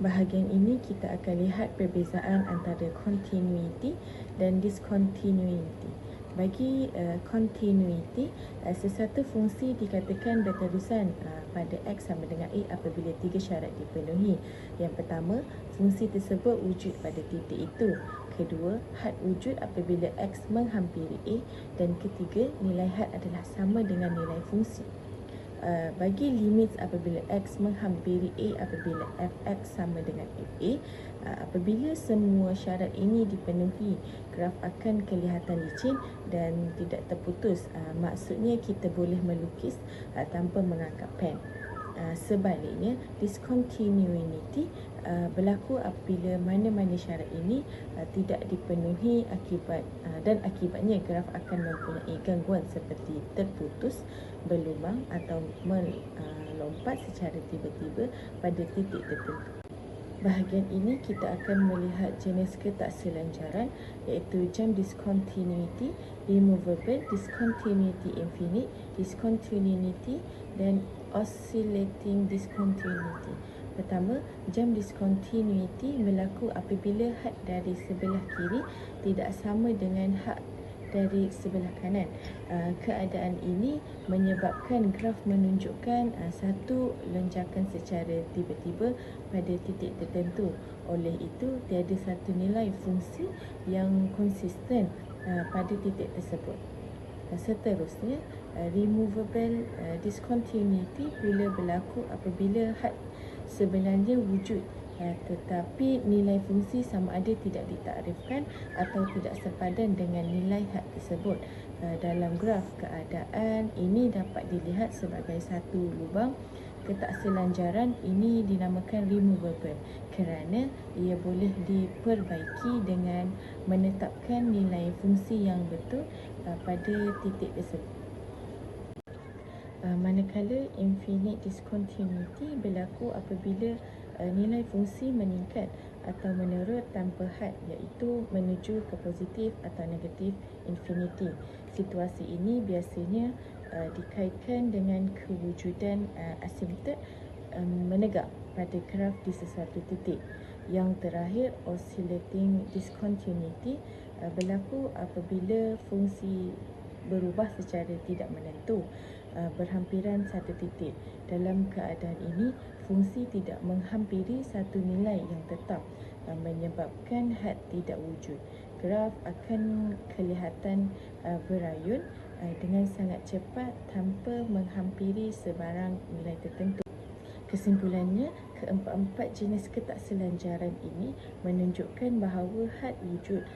Bahagian ini kita akan lihat perbezaan antara continuity dan discontinuity. Bagi continuity, sesuatu fungsi dikatakan berterusan pada X sama dengan A apabila 3 syarat dipenuhi. Yang pertama, fungsi tersebut wujud pada titik itu. Kedua, had wujud apabila X menghampiri A. Dan ketiga, nilai had adalah sama dengan nilai fungsi. Bagi limit apabila X menghampiri A apabila fx sama dengan fa, apabila semua syarat ini dipenuhi, graf akan kelihatan licin dan tidak terputus. Maksudnya kita boleh melukis tanpa mengangkat pen. Sebaliknya, discontinuity berlaku apabila mana-mana syarat ini tidak dipenuhi dan akibatnya graf akan mempunyai gangguan seperti terputus, berlubang atau melompat secara tiba-tiba pada titik tertentu. Bahagian ini kita akan melihat jenis ketakselanjaran iaitu jam discontinuity, removable, discontinuity infinite, discontinuity dan oscillating discontinuity. Pertama, jam discontinuity berlaku apabila had dari sebelah kiri tidak sama dengan had dari sebelah kanan. Keadaan ini menyebabkan graf menunjukkan satu lonjakan secara tiba-tiba pada titik tertentu. Oleh itu, tiada satu nilai fungsi yang konsisten pada titik tersebut. Seterusnya, removable discontinuity pula berlaku apabila had sebenarnya wujud tetapi nilai fungsi sama ada tidak ditakrifkan atau tidak sepadan dengan nilai had tersebut. Dalam graf, keadaan ini dapat dilihat sebagai satu lubang. Ketakselanjaran ini dinamakan removable kerana ia boleh diperbaiki dengan menetapkan nilai fungsi yang betul pada titik tersebut. Manakala infinite discontinuity berlaku apabila nilai fungsi meningkat atau menurun tanpa had, iaitu menuju ke positif atau negatif infinity. Situasi ini biasanya dikaitkan dengan kewujudan asymptot menegak pada graf di sesuatu titik. Yang terakhir, oscillating discontinuity berlaku apabila fungsi berubah secara tidak menentu berhampiran satu titik. Dalam keadaan ini, fungsi tidak menghampiri satu nilai yang tetap menyebabkan had tidak wujud. Graf akan kelihatan berayun dengan sangat cepat tanpa menghampiri sebarang nilai tertentu. Kesimpulannya, keempat-empat jenis ketakselanjaran ini menunjukkan bahawa had wujud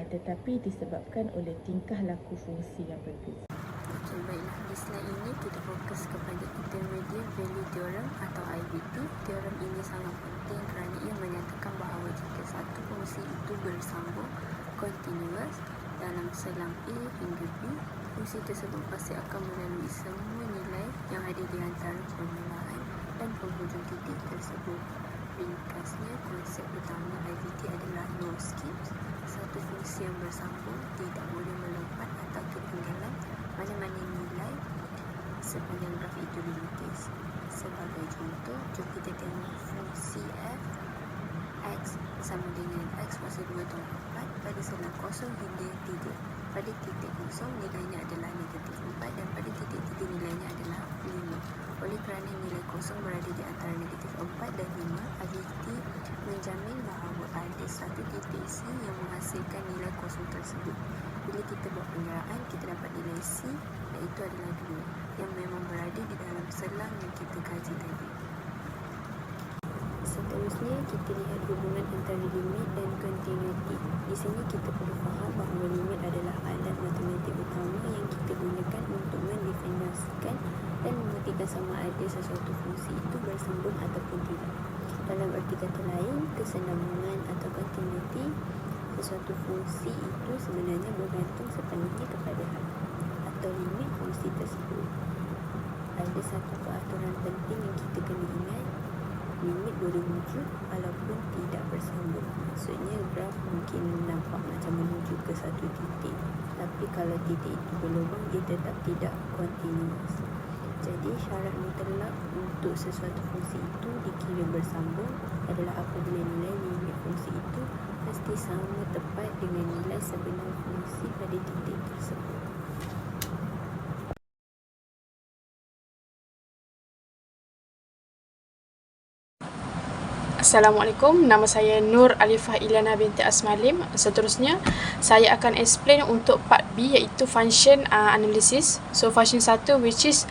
tetapi disebabkan oleh tingkah laku fungsi yang berbeza. Baiklah, di slide ini kita fokus kepada intermediate value theorem atau IVT. Teorem ini sangat penting kerana ia menyatakan bahawa jika satu fungsi itu bersambung continuous dalam selang A hingga B, fungsi tersebut pasti akan melalui semua nilai yang ada di antara permulaan dan penghujung titik tersebut. Ringkasnya, konsep utama IVT adalah no skips. Satu fungsi yang bersambung tidak boleh melompat atau ketinggalan mana-mana nilai sepanjang graf itu dilukis. Sebagai contoh, jom kita tengok fungsi f x sama dengan x kuasa 2 tambah 4 pada selang kosong hingga 3. Pada titik kosong nilainya adalah negatif 4 dan pada titik 3 nilainya adalah 5. Oleh kerana nilai kosong berada di antara negatif 4 dan 5, IVT menjamin bahawa ada satu titik C yang menghasilkan nilai kosong tersebut. Bila kita buat penyeraan, kita dapat nilai C iaitu adalah 2 yang memang berada di dalam selang yang kita kaji tadi. Seterusnya, kita lihat hubungan antara limit dan continuity. Di sini kita perlu faham bahawa limit adalah alat matematik utama yang kita gunakan untuk mendefinisikan dan membuktikan sama ada sesuatu fungsi itu bersambung ataupun tidak. Dalam erti kata lain, kesinambungan atau continuity sesuatu fungsi itu sebenarnya bergantung sepenuhnya kepada had atau limit fungsi tersebut. Ada satu peraturan penting yang kita kena ingat. Limit boleh wujud walaupun tidak bersambung. Maksudnya graf mungkin nampak macam menuju ke satu titik, tapi kalau titik itu berlubang, dia tetap tidak continuous. Jadi syarat mutlak untuk sesuatu fungsi itu dikira bersambung adalah apabila nilai limit fungsi itu pasti sama tepat dengan nilai sebenar fungsi pada titik tersebut. Assalamualaikum, nama saya Nur Alifah Ilana binti Asmalim. Seterusnya, saya akan explain untuk part B iaitu function analysis. So, function 1 which is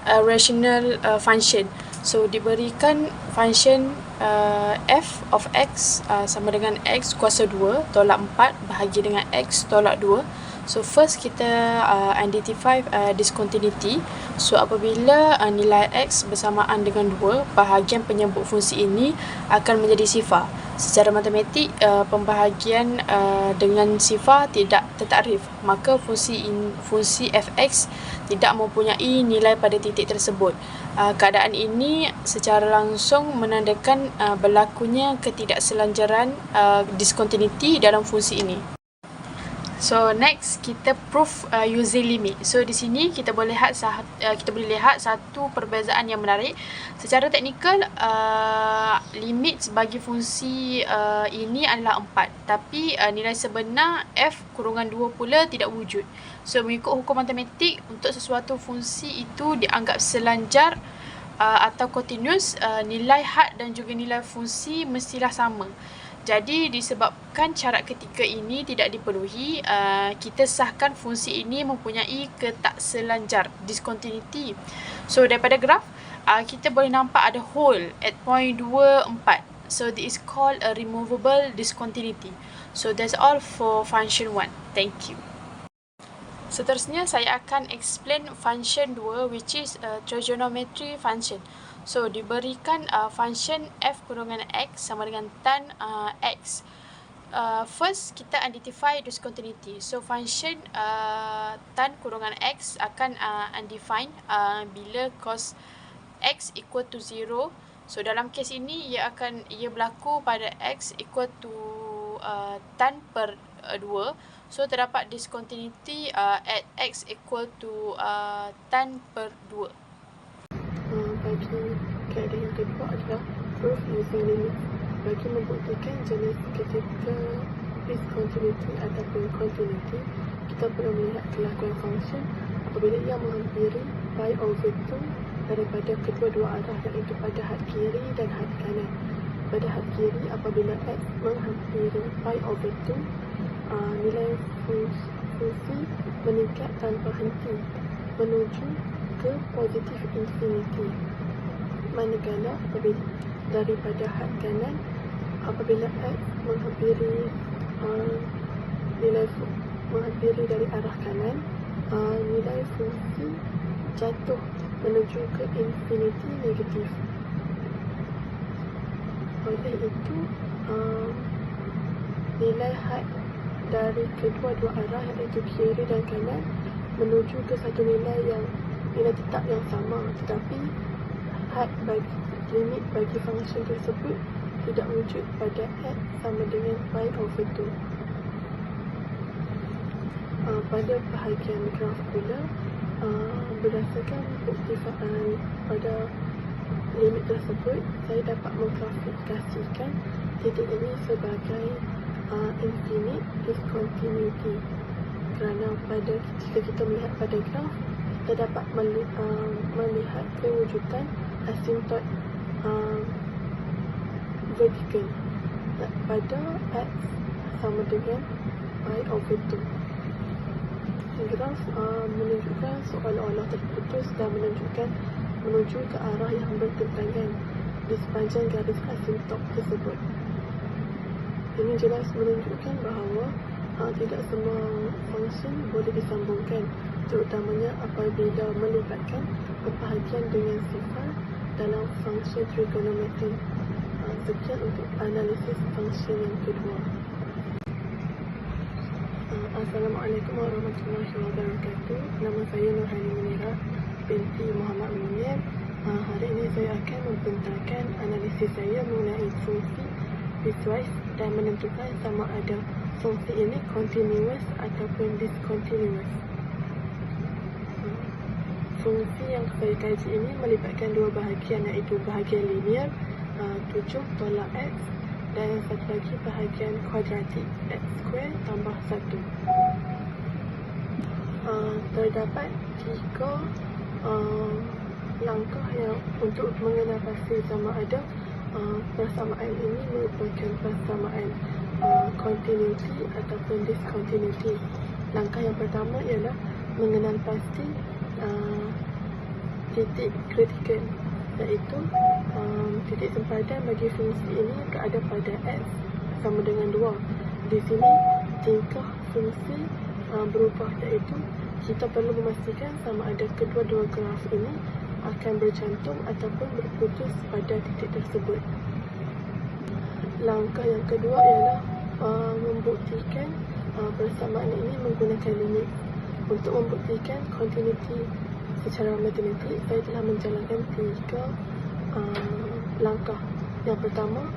rational function. So, diberikan function f of x sama dengan x kuasa 2 tolak 4 bahagi dengan x tolak 2. So, first kita identify discontinuity. So, apabila nilai x bersamaan dengan 2, bahagian penyebut fungsi ini akan menjadi sifar. Secara matematik, pembahagian dengan sifar tidak tertakrif. Maka fungsi fx tidak mempunyai nilai pada titik tersebut. Keadaan ini secara langsung menandakan berlakunya ketidakselanjaran discontinuity dalam fungsi ini. So next kita proof using limit. So di sini kita boleh lihat satu perbezaan yang menarik. Secara teknikal limit bagi fungsi ini adalah 4, tapi nilai sebenar f kurungan 2 pula tidak wujud. So mengikut hukum matematik, untuk sesuatu fungsi itu dianggap selanjar atau continuous, nilai had dan juga nilai fungsi mestilah sama. Jadi disebabkan syarat ketiga ini tidak dipenuhi, kita sahkan fungsi ini mempunyai ketakselanjar discontinuity. So daripada graf kita boleh nampak ada hole at point 24. So this is called a removable discontinuity. So that's all for function 1. Thank you. Seterusnya saya akan explain function 2 which is a trigonometry function. So diberikan function f kurungan x sama dengan tan x. First kita identify discontinuity. So function tan kurungan x akan undefined bila cos x equal to 0. So dalam kes ini ia berlaku pada x equal to tan per 2. So terdapat discontinuity at x equal to tan per 2. Bagi keadaan yang kedua adalah proof using limit. Bagi membuktikan jenis ketiga discontinuity ataupun continuity, kita perlu melihat kelakuan function apabila ia menghampiri pi over 2 daripada kedua-dua arah, iaitu pada had kiri dan had kanan. Pada had kiri, apabila x menghampiri pi over 2, nilai fungsi meningkat tanpa henti menuju ke positif infinity. Manakala apabila daripada had kanan, apabila x menghampiri dari arah kanan, nilai fungsi jatuh menuju ke infinity negatif. Oleh itu, nilai had dari kedua-dua arah, iaitu kiri dan kanan, menuju ke satu nilai tetap yang sama, tetapi had limit bagi function tersebut tidak wujud pada x sama dengan pi over 2. Pada bahagian graf pula, berdasarkan buktifaan pada limit tersebut, saya dapat mengklasifikasikan titik ini sebagai infinite discontinuity, kerana jika kita melihat pada graf, kita dapat melihat kewujudan asymptot vertikal pada x sama dengan pi over 2. Graf menunjukkan seolah-olah terputus dan menunjukkan menuju ke arah yang bertentangan di sepanjang garis asymptot tersebut. Ini jelas menunjukkan bahawa tidak semua function boleh disambungkan, terutamanya apabila melibatkan pembahagian dengan sifar dalam function trigonometri. Sekian untuk analisis function yang kedua. Assalamualaikum warahmatullahi wabarakatuh. Nama saya Nurhani Munira binti Muhammad Munir. Hari ini saya akan membentangkan analisis saya mengenai fungsi piecewise dan menentukan sama ada fungsi ini continuous ataupun discontinuous. fungsi yang saya kaji ini melibatkan dua bahagian, iaitu bahagian linear 7 tolak X dan yang satu lagi bahagian kuadratik X square tambah 1. Terdapat 3 langkah yang untuk mengenal pasti sama ada persamaan ini merupakan persamaan continuity ataupun discontinuity. Langkah yang pertama ialah mengenal pasti titik kritikal, iaitu titik sempadan bagi fungsi ini berada pada X sama dengan 2. Di sini tingkah fungsi berubah, iaitu kita perlu memastikan sama ada kedua-dua graf ini akan bercantum ataupun berputus pada titik tersebut. Langkah yang kedua ialah membuktikan persamaan ini menggunakan limit. Untuk membuktikan continuity secara matematik, saya telah menjalankan 3 langkah. Yang pertama,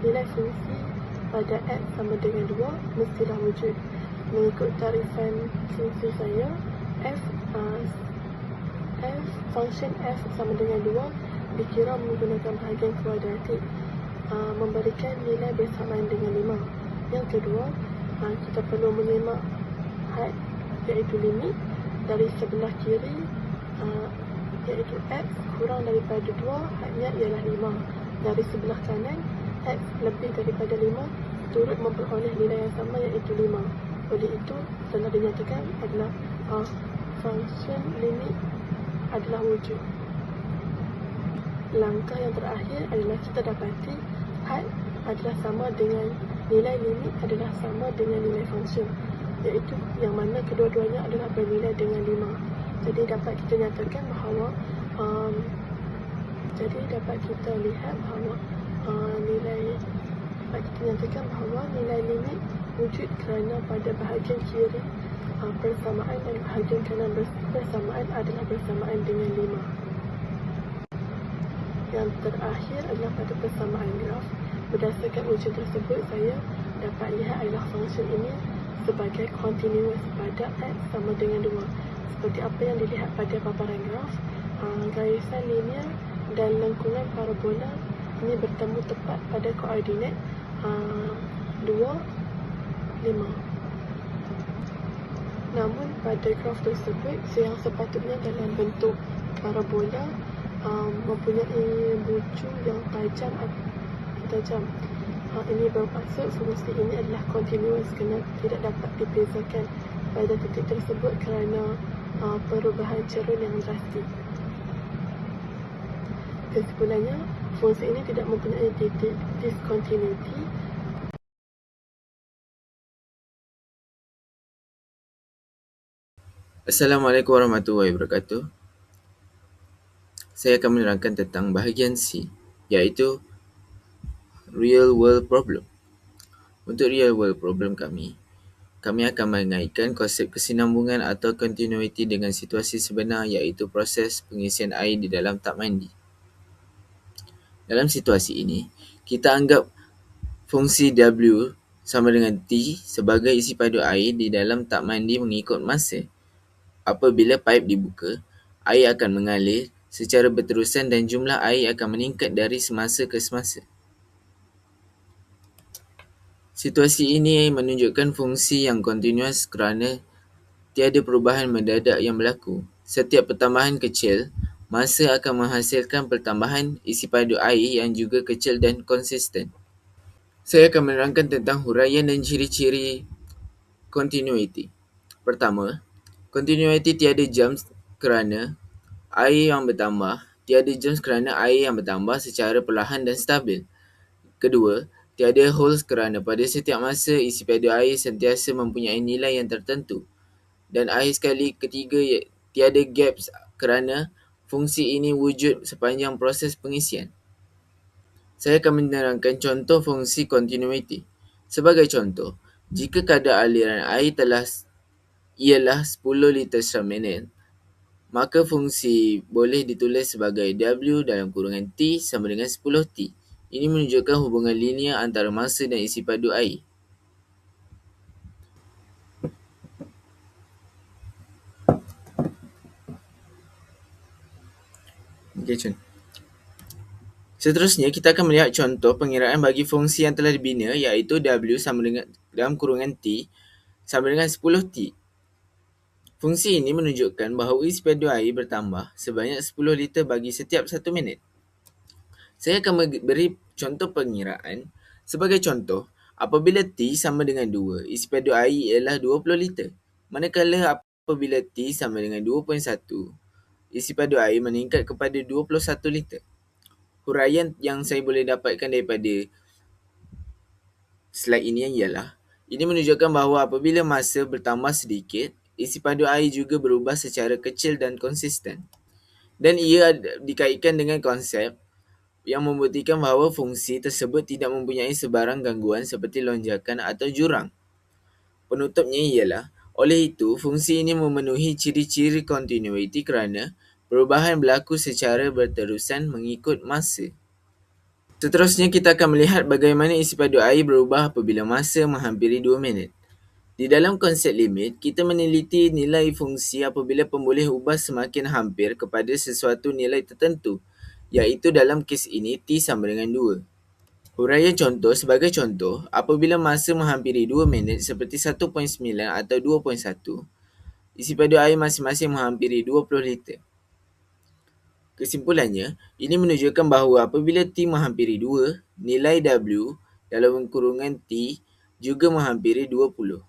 nilai fungsi pada X sama dengan 2 mestilah wujud. Mengikut tarifan fungsi saya, function f sama dengan 2 dikira menggunakan bahagian kuadratik, memberikan nilai bersamaan dengan 5. Yang kedua, kita perlu menyemak had, iaitu limit dari sebelah kiri, iaitu X kurang daripada 2, hadnya ialah 5. Dari sebelah kanan, X lebih daripada 5 turut memperoleh nilai yang sama, iaitu 5. Oleh itu, telah dinyatakan adalah function limit adalah wujud. Langkah yang terakhir adalah kita dapati had adalah sama dengan nilai limit adalah sama dengan nilai function, iaitu yang mana kedua-duanya adalah bernilai dengan 5. Jadi dapat kita nyatakan bahawa dapat kita lihat bahawa nilai limit wujud kerana pada bahagian kiri persamaan dan bahagian kanan persamaan adalah bersamaan dengan 5. Yang terakhir adalah pada persamaan graf. Berdasarkan ujian tersebut, saya dapat lihat adalah fungsi ini sebagai continuous pada X sama dengan 2. Seperti apa yang dilihat pada paparan graf, garisan linear dan lengkungan parabola ini bertemu tepat pada koordinat 2, 5. Namun pada graf tersebut yang sepatutnya dalam bentuk parabola mempunyai bucu yang tajam. Ini bermaksud fungsi ini adalah continuous kerana tidak dapat dibezakan pada titik tersebut kerana perubahan cerun yang drastik. Kesimpulannya, fungsi ini tidak mempunyai titik discontinuity. Assalamualaikum warahmatullahi wabarakatuh. Saya akan menerangkan tentang bahagian C, iaitu Real World Problem. Untuk Real World Problem kami akan mengaitkan konsep kesinambungan atau continuity dengan situasi sebenar, iaitu proses pengisian air di dalam tap mandi. Dalam situasi ini, kita anggap fungsi W sama dengan T sebagai isi padu air di dalam tap mandi mengikut masa. Apabila paip dibuka, air akan mengalir secara berterusan dan jumlah air akan meningkat dari semasa ke semasa. Situasi ini menunjukkan fungsi yang continuous kerana tiada perubahan mendadak yang berlaku. Setiap pertambahan kecil, masa akan menghasilkan pertambahan isi padu air yang juga kecil dan konsisten. Saya akan menerangkan tentang huraian dan ciri-ciri continuity. Pertama, continuity tiada jumps kerana air yang bertambah. Tiada jumps kerana air yang bertambah secara perlahan dan stabil. Kedua, tiada holes kerana pada setiap masa isi padu air sentiasa mempunyai nilai yang tertentu. Dan akhir sekali, ketiga, tiada gaps kerana fungsi ini wujud sepanjang proses pengisian. Saya akan menerangkan contoh fungsi continuity. Sebagai contoh, jika kadar aliran air ialah 10 liter per minit, maka fungsi boleh ditulis sebagai W dalam kurungan T sama dengan 10T. Ini menunjukkan hubungan linear antara masa dan isi padu air. Seterusnya, kita akan melihat contoh pengiraan bagi fungsi yang telah dibina, iaitu W sama dengan dalam kurungan T sama dengan 10T. Fungsi ini menunjukkan bahawa isi padu air bertambah sebanyak 10 liter bagi setiap 1 minit. Saya akan beri contoh pengiraan. Sebagai contoh, apabila T sama dengan 2, isi padu air ialah 20 liter. Manakala apabila T sama dengan 2.1, isi padu air meningkat kepada 21 liter. Huraian yang saya boleh dapatkan daripada slide ini ialah, ini menunjukkan bahawa apabila masa bertambah sedikit, isi padu air juga berubah secara kecil dan konsisten. Dan ia dikaitkan dengan konsep yang membuktikan bahawa fungsi tersebut tidak mempunyai sebarang gangguan seperti lonjakan atau jurang. Penutupnya ialah, oleh itu, fungsi ini memenuhi ciri-ciri continuity kerana perubahan berlaku secara berterusan mengikut masa. Seterusnya, kita akan melihat bagaimana isi padu air berubah apabila masa menghampiri 2 minit. Di dalam konsep limit, kita meneliti nilai fungsi apabila pemboleh ubah semakin hampir kepada sesuatu nilai tertentu, iaitu dalam kes ini T sama dengan 2. Huraian contoh sebagai contoh, apabila masa menghampiri 2 minit seperti 1.9 atau 2.1, isi padu air masing-masing menghampiri 20 liter. Kesimpulannya, ini menunjukkan bahawa apabila T menghampiri 2, nilai W dalam kurungan T juga menghampiri 20.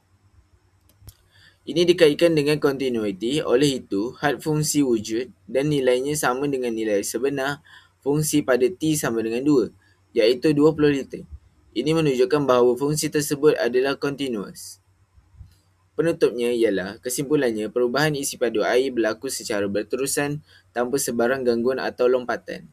Ini dikaitkan dengan continuity, oleh itu, had fungsi wujud dan nilainya sama dengan nilai sebenar fungsi pada T sama dengan 2, iaitu 20 liter. Ini menunjukkan bahawa fungsi tersebut adalah continuous. Penutupnya ialah, kesimpulannya, perubahan isi padu air berlaku secara berterusan tanpa sebarang gangguan atau lompatan.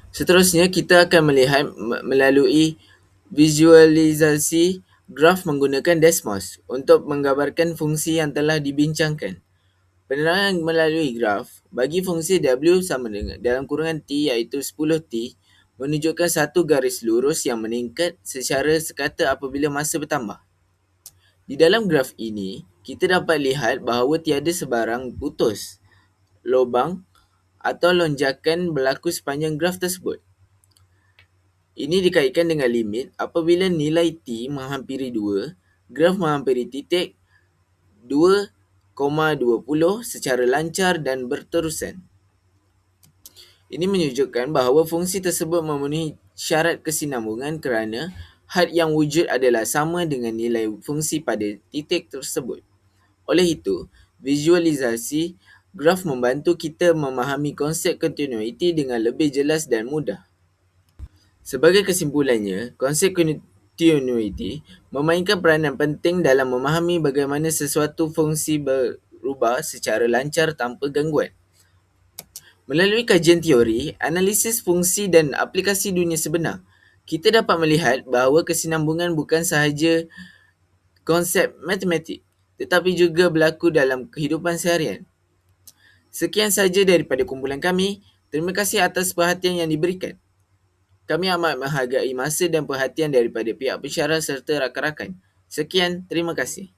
Seterusnya, kita akan melihat melalui visualisasi graf menggunakan Desmos untuk menggambarkan fungsi yang telah dibincangkan. Penerangan melalui graf bagi fungsi W sama dengan dalam kurungan T iaitu 10T menunjukkan satu garis lurus yang meningkat secara sekata apabila masa bertambah. Di dalam graf ini, kita dapat lihat bahawa tiada sebarang putus, lubang atau lonjakan berlaku sepanjang graf tersebut. Ini dikaitkan dengan limit apabila nilai T menghampiri 2, graf menghampiri titik 2,20 secara lancar dan berterusan. Ini menunjukkan bahawa fungsi tersebut memenuhi syarat kesinambungan kerana had yang wujud adalah sama dengan nilai fungsi pada titik tersebut. Oleh itu, visualisasi graf membantu kita memahami konsep continuity dengan lebih jelas dan mudah. Sebagai kesimpulannya, konsep continuity memainkan peranan penting dalam memahami bagaimana sesuatu fungsi berubah secara lancar tanpa gangguan. Melalui kajian teori, analisis fungsi dan aplikasi dunia sebenar, kita dapat melihat bahawa kesinambungan bukan sahaja konsep matematik, tetapi juga berlaku dalam kehidupan seharian. Sekian sahaja daripada kumpulan kami. Terima kasih atas perhatian yang diberikan. Kami amat menghargai masa dan perhatian daripada pihak pensyarah serta rakan-rakan. Sekian, terima kasih.